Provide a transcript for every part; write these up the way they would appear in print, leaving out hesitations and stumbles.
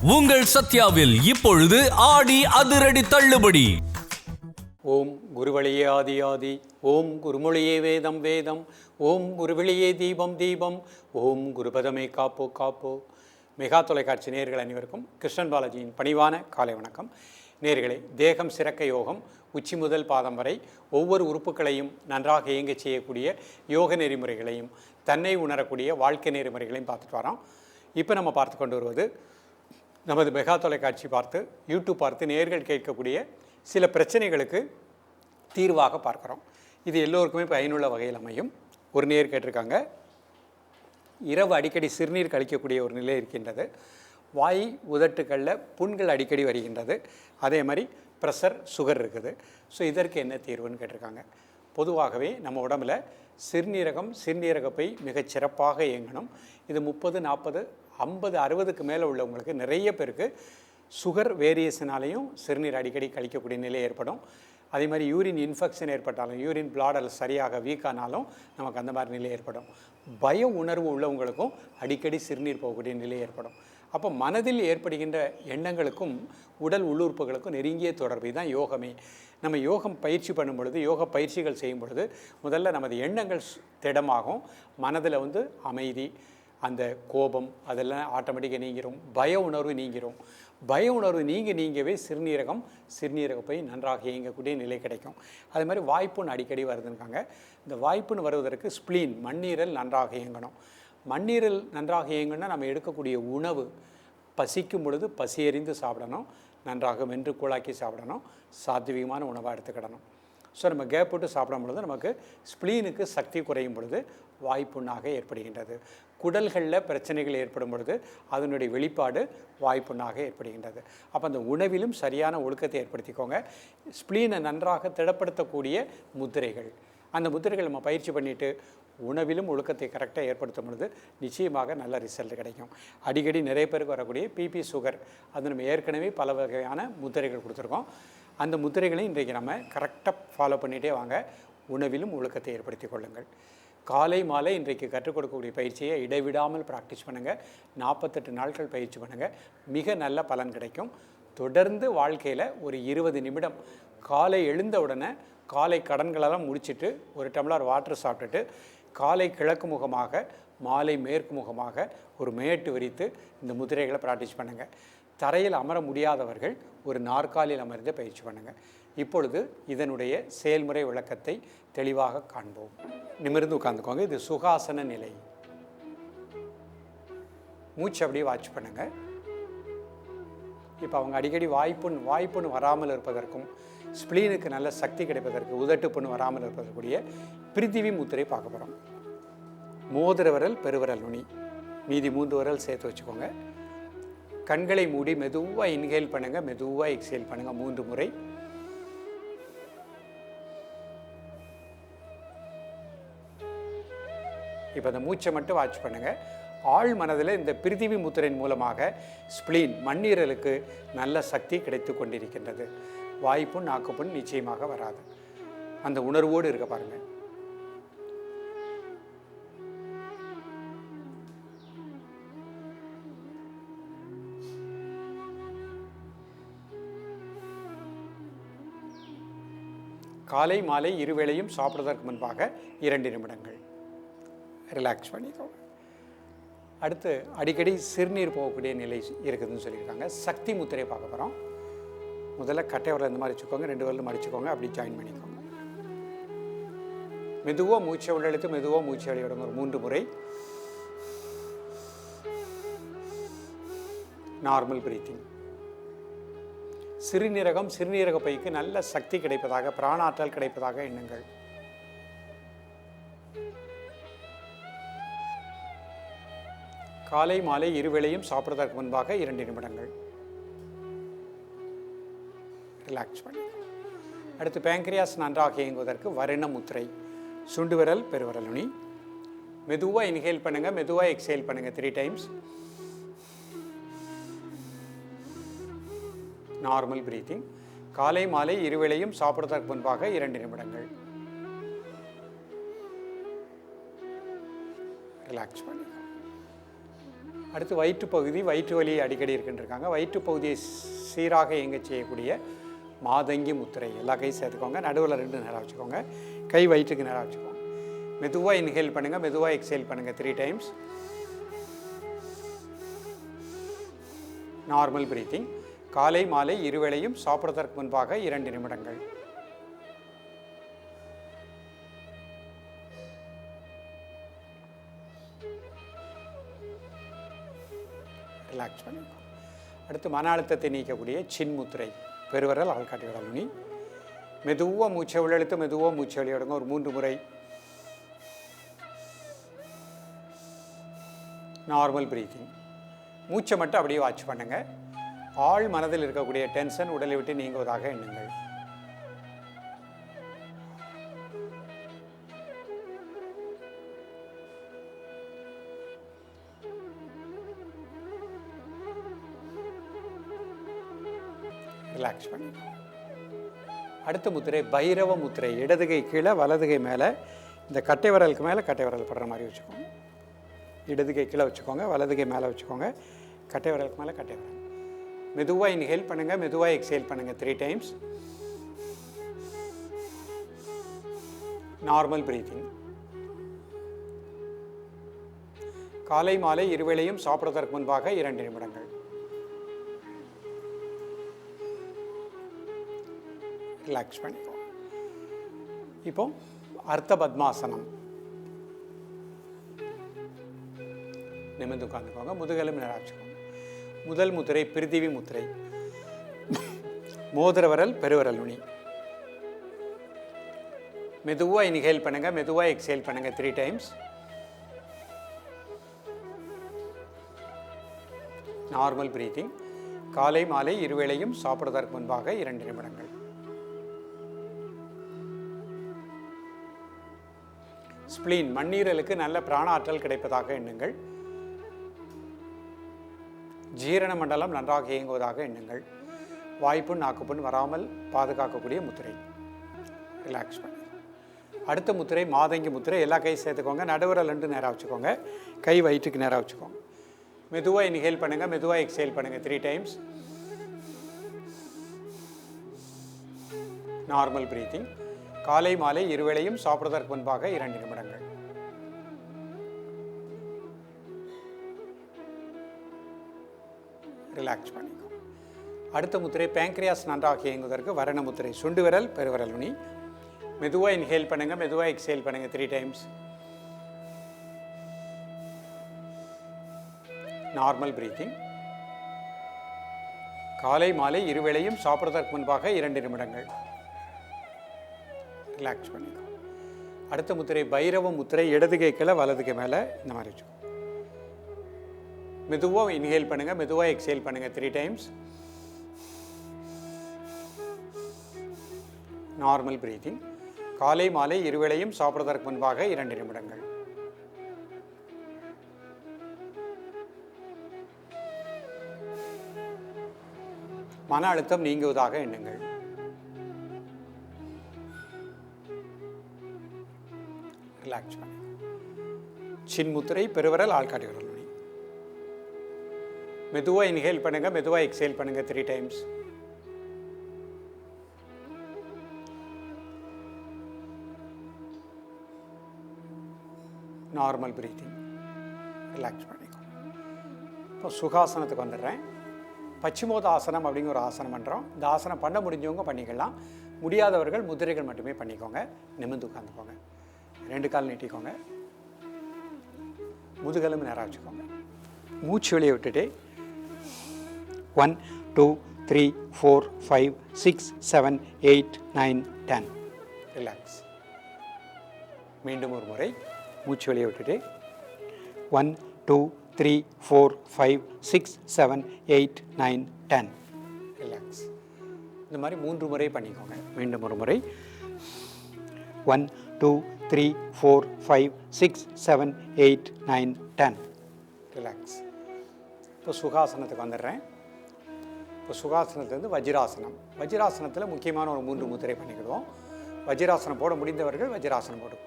உங்கள் சத்யாவில் இப்பொழுது ஆடி அதிரடி தள்ளுபடி. ஓம் குருவழியே ஆதி ஆதி, ஓம் குருமொழியே வேதம் வேதம், ஓம் குருவெளியே தீபம் தீபம், ஓம் குருபதமே காப்போ காப்போ. மெகா தொலைக்காட்சி நேயர்கள் அனைவருக்கும் கிருஷ்ணன் பாலாஜியின் பணிவான காலை வணக்கம். நேயர்களே, தேகம் சிறக்க யோகம், உச்சி முதல் பாதம் வரை ஒவ்வொரு உறுப்புகளையும் நன்றாக இயங்கச் செய்யக்கூடிய யோக நெறிமுறைகளையும் தன்னை உணரக்கூடிய வாழ்க்கை நெறிமுறைகளையும் பார்த்துட்டு வரோம். இப்போ நம்ம பார்த்து கொண்டு வருவது நமது மெகா தொலைக்காட்சி பார்த்து யூடியூப் பார்த்து நேயர்கள் கேட்கக்கூடிய சில பிரச்சனைகளுக்கு தீர்வாக பார்க்குறோம். இது எல்லோருக்குமே பயனுள்ள வகையில் அமையும். ஒரு நேயர் கேட்டிருக்காங்க, இரவு அடிக்கடி சிறுநீர் கழிக்கக்கூடிய ஒரு நிலை இருக்கின்றது, வாய் உதட்டுகளில் புண்கள் அடிக்கடி வருகின்றது, அதே மாதிரி ப்ரெஷர் சுகர் இருக்குது. ஸோ இதற்கு என்ன தீர்வுன்னு கேட்டிருக்காங்க. பொதுவாகவே நம்ம உடம்புல சிறுநீரகப்பை மிகச் சிறப்பாக இயங்கணும். இது 30, 40, 50, 60க்கு மேலே உள்ளவங்களுக்கு நிறைய பேருக்கு சுகர் வேரியேஷனாலையும் சிறுநீர் அடிக்கடி கழிக்கக்கூடிய நிலை ஏற்படும். அதே மாதிரி யூரின் இன்ஃபெக்ஷன் ஏற்பட்டாலும், யூரின் பிளாடல் சரியாக வீக்கானாலும் நமக்கு அந்த மாதிரி நிலை ஏற்படும். பய உணர்வு உள்ளவங்களுக்கும் அடிக்கடி சிறுநீர் போகக்கூடிய நிலை ஏற்படும். அப்போ மனதில் ஏற்படுகின்ற எண்ணங்களுக்கும் உடல் உள்ளுறுப்புகளுக்கும் நெருங்கிய தொடர்பு தான் யோகமே. நம்ம யோகம் பயிற்சி பண்ணும் பொழுது, யோக பயிற்சிகள் செய்யும் பொழுது முதல்ல நமது எண்ணங்கள் திடமாகும், மனதில் அமைதி, அந்த கோபம் அதெல்லாம் ஆட்டோமேட்டிக்காக நீங்கிரும், பய உணர்வு நீங்கிரும். பய உணர்வு நீங்கவே சிறுநீரகப்பை நன்றாக இயங்கக்கூடிய நிலை கிடைக்கும். அதே மாதிரி வாய்ப்புண் அடிக்கடி வருதுன்னுக்காங்க. இந்த வாய்ப்புண் வருவதற்கு ஸ்ப்ளீன், மண்ணீரல் நன்றாக இயங்கணும். மண்ணீரல் நன்றாக இயங்கணும்னா நம்ம எடுக்கக்கூடிய உணவு பசிக்கும் பொழுது பசியறிந்து சாப்பிடணும், நன்றாக வென்று கூழாக்கி சாப்பிடணும், சாத்வீகமான உணவாக எடுத்துக்கிடணும். ஸோ நம்ம கேப் விட்டு சாப்பிடும் பொழுது நமக்கு ஸ்ப்ளீனுக்கு சக்தி குறையும் பொழுது வாய்ப்புண்ணாக ஏற்படுகின்றது. குடல்களில் பிரச்சனைகள் ஏற்படும் பொழுது அதனுடைய வெளிப்பாடு வாய்ப்புண்ணாக ஏற்படுகின்றது. அப்போ அந்த உணவிலும் சரியான ஒழுக்கத்தை ஏற்படுத்திக்கோங்க. ஸ்ப்ளீனை நன்றாக திடப்படுத்தக்கூடிய முத்திரைகள், அந்த முத்திரைகள் நம்ம பயிற்சி பண்ணிவிட்டு உணவிலும் ஒழுக்கத்தை கரெக்டாக ஏற்படுத்தும் பொழுது நிச்சயமாக நல்ல ரிசல்ட் கிடைக்கும். அடிக்கடி நிறைய பேருக்கு வரக்கூடிய பிபி சுகர், அது நம்ம ஏற்கனவே பல வகையான முத்திரைகள் கொடுத்துருக்கோம். அந்த முத்திரைகளையும் இன்றைக்கு நம்ம கரெக்டாக ஃபாலோ பண்ணிகிட்டே வாங்க. உணவிலும் ஒழுக்கத்தை ஏற்படுத்தி கொள்ளுங்கள். காலை மாலை இன்றைக்கு கற்றுக் கொடுக்கக்கூடிய பயிற்சியை இடைவிடாமல் ப்ராக்டிஸ் பண்ணுங்கள். 48 நாட்கள் பயிற்சி பண்ணுங்கள், மிக நல்ல பலன் கிடைக்கும். தொடர்ந்து வாழ்க்கையில் ஒரு 20 நிமிடம் காலை எழுந்த உடனே காலை கடன்களெல்லாம் முடிச்சுட்டு ஒரு டம்ளர் வாட்டர் சாப்பிட்டுட்டு காலை கிழக்கு முகமாக மாலை மேற்கு முகமாக ஒரு மேட்டு விரித்து இந்த முதிரைகளை ப்ராக்டிஸ் பண்ணுங்கள். தரையில் அமர முடியாதவர்கள் ஒரு நாற்காலியில் அமர்ந்து பயிற்சி பண்ணுங்கள். இப்பொழுது இதனுடைய செயல்முறை விளக்கத்தை தெளிவாக காண்போம். நிமிர்ந்து உட்கார்ந்துக்கோங்க. இது சுகாசன நிலை. மூச்சு அப்படியே வாட்ச் பண்ணுங்கள். இப்போ அவங்க அடிக்கடி வாய்ப்புண் வராமல் இருப்பதற்கும், ஸ்ப்ளீனுக்கு நல்ல சக்தி கிடைப்பதற்கு, உதட்டு புண் வராமல் இருப்பதற்குரிய பிரித்திவி முத்திரை பார்க்க போகிறோம். மோதிர விரல், பெருவிரல் நுனி, மீதி 3 விரல் சேர்த்து வச்சுக்கோங்க. கண்களை மூடி மெதுவாக இன்ஹேல் பண்ணுங்கள், மெதுவாக எக்ஸேல் பண்ணுங்கள் 3 முறை. இப்போ அந்த மூச்சை மட்டும் வாட்ச் பண்ணுங்கள். ஆழ் மனதில் இந்த பிரித்திவி முத்திரையின் மூலமாக ஸ்ப்ளீன், மண்ணீரலுக்கு நல்ல சக்தி கிடைத்து கொண்டிருக்கின்றது. வாய்ப்புண் நாக்குப்புண் நிச்சயமாக வராது. அந்த உணர்வோடு இருக்க பாருங்கள். காலை மாலை இருவேளையும் சாப்பிடுவதற்கு முன்பாக 2 நிமிடங்கள் ரிலாக்ஸ் பண்ணிக்கோங்க. அடுத்து அடிக்கடி சிறுநீர் போகக்கூடிய நிலை இருக்குதுன்னு சொல்லியிருக்காங்க. சக்தி முத்திரை பார்க்க போகிறோம். முதல்ல கட்டை வரல இந்த மாதிரி வச்சுக்கோங்க, 2 வரலும் மடிச்சுக்கோங்க, அப்படி ஜாயின் பண்ணிக்கோங்க. மெதுவாக மூச்சை உள்ளெழுத்து மெதுவாக மூச்சை வெளியிடுங்க ஒரு 3 முறை. Normal breathing. சிறுநீரக பைக்கு நல்ல சக்தி கிடைப்பதாக, பிராணாற்றல் கிடைப்பதாக எண்ணுங்கள். காலை மாலை இருவேளையும் சாப்பிடுவதற்கு முன்பாக 2 நிமிடங்கள் ரிலாக்ஸ் பண்ணி. அடுத்து பேங்க்ரியாஸ் நன்றாக இயங்குவதற்கு வரண முத்திரை. சுண்டு விரல், பெருவிரல் நுனி, மெதுவாக இன்ஹேல் பண்ணுங்கள், மெதுவாக எக்ஸேல் பண்ணுங்கள் 3 டைம்ஸ். Normal breathing. காலை மாலை இருவேளையும் சாப்பிடுவதற்கு முன்பாக 2 நிமிடங்கள் ரிலாக்ஸ் பண்ணி. அடுத்து வயிற்றுப்பகுதி, வயிற்று வலி அடிக்கடி இருக்குன்றிருக்காங்க. வயிற்றுப்பகுதியை சீராக இயங்க செய்யக்கூடிய மாதங்கி முத்திரை. எல்லா கை சேர்த்துக்கோங்க. நடுவில் 2 நேராக வச்சுக்கோங்க. கை வயிற்றுக்கு நேராக வச்சுக்கோங்க. மெதுவாக இன்ஹேல் பண்ணுங்கள், மெதுவாக எக்ஸேல் பண்ணுங்கள் 3 டைம்ஸ். Normal breathing. காலை மாலை இருவேளையும் சாப்பிடுவதற்கு முன்பாக 2 நிமிடங்கள். ரிலாக்ஸ் பண்ணிக்கோ. அடுத்து மன அழுத்தத்தை நீக்கக்கூடிய சின் முத்திரை. பெருவிரல், ஆள்காட்டி விரல் நுனி. மெதுவாக மூச்சை உள்ளெழுத்து, மெதுவாக மூச்சை வெளியிடுங்க. ஒரு 3 முறை. Normal breathing. மூச்சை மட்டும் அப்படியே வாட்ச் பண்ணுங்கள். ஆழ் மனதில் இருக்கக்கூடிய டென்ஷன் உடலை விட்டு நீங்குவதாக எண்ணுங்கள். ரிலாக்ஸ் பண்ணி. அடுத்த முத்திரை பைரவ முத்திரை. இடது கை கீழே, வலது கை மேலே. இந்த கட்டை விரலுக்கு மேலே கட்டை விரல் படுற மாதிரி வச்சுக்கோங்க. இடது கை கீழே வச்சுக்கோங்க, வலது கை மேலே வச்சுக்கோங்க. கட்டை விரலுக்கு மேலே கட்டை விரல். மெதுவாக இன்ஹேல் பண்ணுங்கள், மெதுவாக எக்ஸேல் பண்ணுங்கள் 3 டைம்ஸ். Normal breathing. காலை மாலை இருவேளையும் சாப்பிடுவதற்கு முன்பாக 2 நிமிடங்கள். ரிலாக்ஸ் பண்ணிக்கோ. இப்போ அர்த்த பத்மாசனம். நிமிர்ந்து உட்காந்துக்கோங்க. முதுகெலும்பு நேராக வச்சுக்கோங்க. முதல் முத்திரை பிரிதிவி முத்திரை. மோதிர விரல், பெருவிரல் நுனி. மெதுவாக இன்ஹேல் பண்ணுங்கள், மெதுவாக எக்ஸேல் பண்ணுங்கள் 3 டைம்ஸ். Normal breathing. காலை மாலை இருவேளையும் சாப்பிடுவதற்கு முன்பாக 2 நிமிடங்கள். ஸ்பிளீன். மண்ணீரலுக்கு நல்ல பிராண ஆற்றல் கிடைப்பதாக எண்ணுங்கள். ஜீரண மண்டலம் நன்றாக இயங்குவதாக எண்ணுங்கள். வாய்ப்புண் நாக்குப்புண் வராமல் பாதுகாக்கக்கூடிய முத்திரை. ரிலாக்ஸ் பண்ணி. அடுத்த முத்திரை மாதங்கி முத்திரை. எல்லா கை சேர்த்துக்கோங்க. நடுவிரல் 2 நேராக வச்சுக்கோங்க. கை வயிற்றுக்கு நேராக வச்சுக்கோங்க. மெதுவாக இன்ஹேல் பண்ணுங்கள், மெதுவாக எக்ஸேல் பண்ணுங்கள் 3 டைம்ஸ். Normal breathing. காலை மாலை இருவேளையும் சாப்பிடுவதற்கு முன்பாக 2 நிமிடங்கள். ரிலாக்ஸ் பண்ணிக்கோ. அடுத்த முத்திரை பேங்க்ரியாஸ் நன்றாக இயங்குவதற்கு வரண முத்திரை. சுண்டு விரல், பெருவிரல் நுனி. மெதுவாக இன்ஹேல் பண்ணுங்கள், மெதுவாக எக்ஸேல் பண்ணுங்கள் 3 டைம்ஸ். Normal breathing. காலை மாலை இருவேளையும் சாப்பிடுவதற்கு முன்பாக 2 நிமிடங்கள். ரிலாக்ஸ் பண்ணிக்கோ. அடுத்த முத்திரை பைரவ முத்திரை. இடது கை கீழே, வலது கை மேலே. இந்த மாதிரி வச்சுக்கோ. மெதுவாக இன்ஹேல் பண்ணுங்கள், மெதுவாக எக்ஸேல் பண்ணுங்கள் 3 டைம்ஸ். Normal breathing. காலை மாலை இருவேளையும் சாப்பிடுவதற்கு முன்பாக 2 நிமிடங்கள். மன அழுத்தம் நீங்குவதாக எண்ணுங்கள். ரிலாக்ஸ் பண்ணி. சின்முத்திரை, பெருவிரல், ஆள்காட்டி விரல் நுனி. மெதுவாக இன்ஹேல் பண்ணுங்கள், மெதுவாக எக்ஸேல் பண்ணுங்கள் 3 டைம்ஸ். Normal breathing. ரிலாக்ஸ் பண்ணிக்கோ. இப்போ சுகாசனத்துக்கு வந்துடுறேன். பச்சிமோதாசனம் அப்படிங்கிற ஒரு ஆசனம் பண்ணுறோம். இந்த ஆசனம் பண்ண முடிஞ்சவங்க பண்ணிக்கலாம். முடியாதவர்கள் முதிரைகள் மட்டுமே பண்ணிக்கோங்க. நிமிர்ந்து உட்காந்துக்கோங்க. 2 கால் நீட்டிக்கோங்க. முதுகெலும்பு நேராக வச்சுக்கோங்க. மூச்சு வெளியே விட்டுட்டு 1 2 3 4 5 6 7 8 9 10. ரிலாக்ஸ். மீண்டும் ஒரு முறை மூச்சு வெளியே விட்டுட்டு 1 2 3 4 5 6 7 8 9 10. ரிலாக்ஸ். இந்த மாதிரி 3 முறை பண்ணிக்கோங்க. மீண்டும் ஒரு முறை 1 2 3 4 5 6 7 8 9 10. ரிலாக்ஸ். இப்போ சுகாசனத்துக்கு வந்துடுறேன். இப்போ சுகாசனத்துலேருந்து வஜ்ராசனம். வஜ்ராசனத்தில் முக்கியமான ஒரு 3 முத்திரை பண்ணிக்கிடுவோம். வஜ்ராசனம் போட முடிந்தவர்கள் வஜ்ராசனம் போடும்.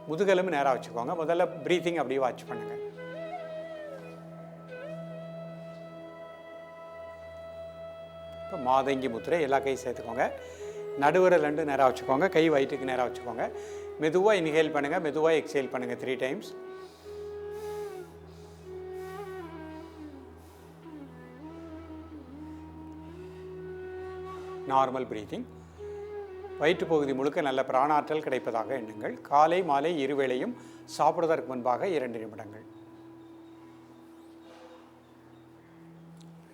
முதுகெலும்பு நேராக வச்சுக்கோங்க. முதல்ல ப்ரீத்திங் அப்படியே வாட்ச் பண்ணுங்கள். இப்போ மாதங்கி முத்திரை எல்லா கையும் சேர்த்துக்கோங்க. நடுவரல் 2 நேராக வச்சுக்கோங்க. கை வயிற்றுக்கு நேராக வச்சுக்கோங்க. மெதுவாக இன்ஹேல் பண்ணுங்கள், மெதுவாக எக்ஸேல் பண்ணுங்கள் 3 டைம்ஸ். Normal breathing. வயிற்று பகுதி முழுக்க நல்ல பிராணாற்றல் கிடைப்பதாக எண்ணுங்கள். காலை மாலை இருவேளையும் சாப்பிடுவதற்கு முன்பாக 2 நிமிடங்கள்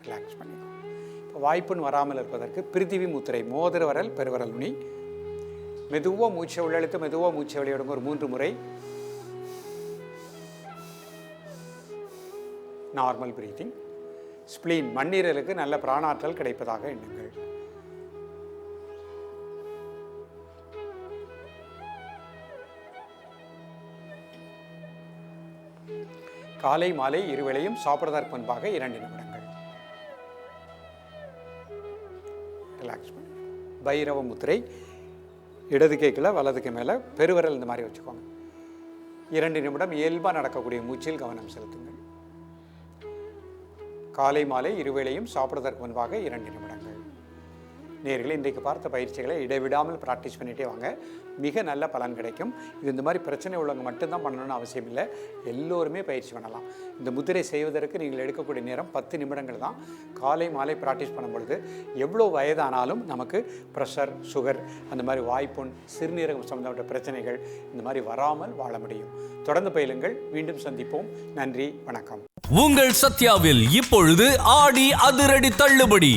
ரிலாக்ஸ் பண்ணிக்கோங்க. இப்போ வாய்ப்புண் வராமல் இருப்பதற்கு பிரித்திவி முத்திரை, மோதிர வரல் பெருவரல் நுனி. மெதுவாக மூச்சை உள்ளெழுத்து, மெதுவாக மூச்சை வெளியிடுங்க ஒரு 3 முறை. Normal breathing. ஸ்ப்ளீன், மண்ணீரலுக்கு நல்ல பிராணாற்றல் கிடைப்பதாக எண்ணுங்கள். காலை மாலை இருவேளையும் சாப்பிடுவதற்கு முன்பாக 2 நிமிடங்கள் ரிலாக்ஸ் பண்ணி. பைரவ முத்திரை, இடது கைக்குள்ள வலது கை மேலே பெருவரல் இந்த மாதிரி வச்சுக்கோங்க. 2 நிமிடம் இயல்பாக நடக்கக்கூடிய மூச்சில் கவனம் செலுத்துங்கள். காலை மாலை இருவேளையும் சாப்பிடுவதற்கு முன்பாக 2 நிமிடங்கள். நேயர்களே, இன்றைக்கு பார்த்த பயிற்சிகளை இடைவிடாமல் ப்ராக்டிஸ் பண்ணிகிட்டே வாங்க. மிக நல்ல பலன் கிடைக்கும். இது இந்த மாதிரி பிரச்சனை உள்ளவங்க மட்டும்தான் பண்ணணும்னு அவசியம் இல்லை, எல்லோருமே பயிற்சி பண்ணலாம். இந்த முத்திரை செய்வதற்கு நீங்கள் எடுக்கக்கூடிய நேரம் 10 நிமிடங்கள் தான். காலை மாலை ப்ராக்டிஸ் பண்ணும்பொழுது எவ்வளோ வயதானாலும் நமக்கு ப்ரெஷர், சுகர், அந்த மாதிரி வாய்ப்புண், சிறுநீரகம் சம்பந்தப்பட்ட பிரச்சனைகள் இந்த மாதிரி வராமல் வாழ முடியும். தொடர்ந்து பயிலுங்கள். மீண்டும் சந்திப்போம். நன்றி, வணக்கம். உங்கள் சத்யாவில் இப்பொழுது ஆடி அதிரடி தள்ளுபடி.